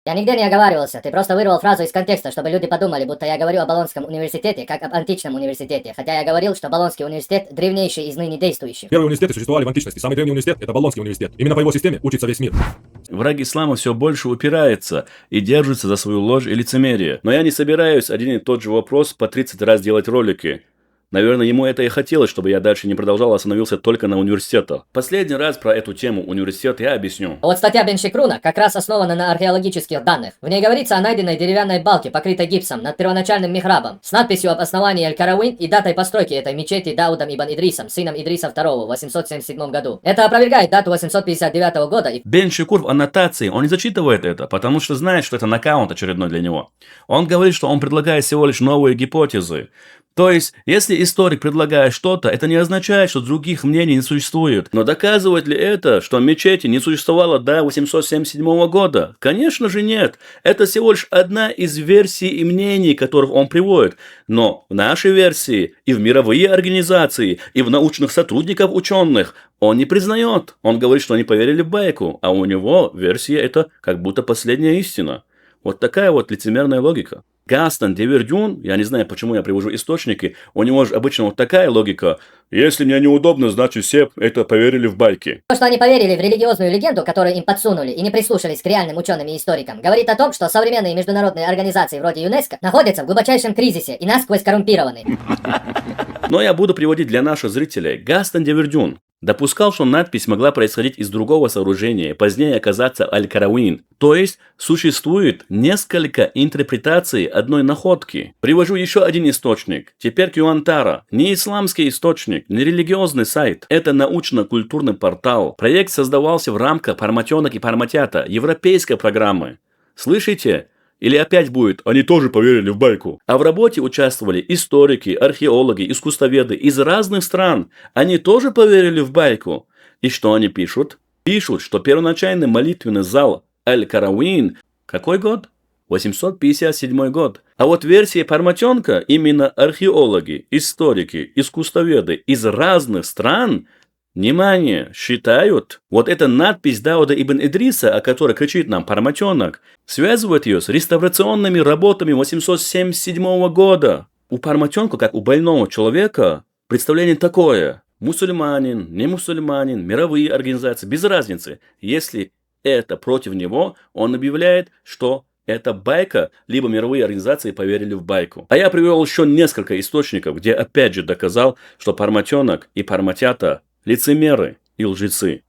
Я нигде не оговаривался, ты просто вырвал фразу из контекста, чтобы люди подумали, будто я говорю о Болонском университете, как об античном университете, хотя я говорил, что Болонский университет древнейший из ныне действующих. Первые университеты существовали в античности. Самый древний университет – это Болонский университет. Именно по его системе учится весь мир. Враг ислама все больше упирается и держится за свою ложь и лицемерие. Но я не собираюсь один и тот же вопрос по 30 раз делать ролики. Наверное, ему это и хотелось, чтобы я дальше не продолжал, а остановился только на университетах. Последний раз про эту тему университет я объясню. Вот статья Беншикруна как раз основана на археологических данных. В ней говорится о найденной деревянной балке, покрытой гипсом, над первоначальным михрабом, с надписью об основании Эль-Карауин и датой постройки этой мечети Даудом ибн Идрисом, сыном Идриса II, в 877 году. Это опровергает дату 859 года и... Бен-Шикур в аннотации, он не зачитывает это, потому что знает, что это нокаут очередной для него. Он говорит, что он предлагает всего лишь новые гипотезы. То есть, если историк предлагает что-то, это не означает, что других мнений не существует. Но доказывает ли это, что мечети не существовало до 877 года? Конечно же нет. Это всего лишь одна из версий и мнений, которых он приводит. Но в нашей версии, и в мировые организации, и в научных сотрудников ученых он не признает. Он говорит, что они поверили в байку, а у него версия это как будто последняя истина. Вот такая вот лицемерная логика. Гастон де Вердюн, я не знаю, почему я привожу источники, у него же обычно вот такая логика. Если мне неудобно, значит все это поверили в байки. То, что они поверили в религиозную легенду, которую им подсунули, и не прислушались к реальным ученым и историкам, говорит о том, что современные международные организации вроде ЮНЕСКО находятся в глубочайшем кризисе и насквозь коррумпированы. Но я буду приводить для наших зрителей. Гастон де Вердюн допускал, что надпись могла происходить из другого сооружения, позднее оказаться Аль-Карауин. То есть, существует несколько интерпретаций одной находки. Привожу еще один источник. Теперь Кюантара. Не исламский источник, не религиозный сайт. Это научно-культурный портал. Проект создавался в рамках «Парматенок и Парматята» европейской программы. Слышите? Или опять будет, они тоже поверили в байку. А в работе участвовали историки, археологи, искусствоведы из разных стран. Они тоже поверили в байку. И что они пишут? Пишут, что первоначальный молитвенный зал Аль-Карауин, какой год? 857 год. А вот версия Парматенка именно археологи, историки, искусствоведы из разных стран, внимание, считают, вот эта надпись Дауда ибн Идриса, о которой кричит нам Парматенок, связывают ее с реставрационными работами 877 года. У Парматенка, как у больного человека, представление такое. Мусульманин, не мусульманин, мировые организации, без разницы. Если это против него, он объявляет, что это байка, либо мировые организации поверили в байку. А я привел еще несколько источников, где опять же доказал, что Парматенок и Парматята лицемеры и лжецы.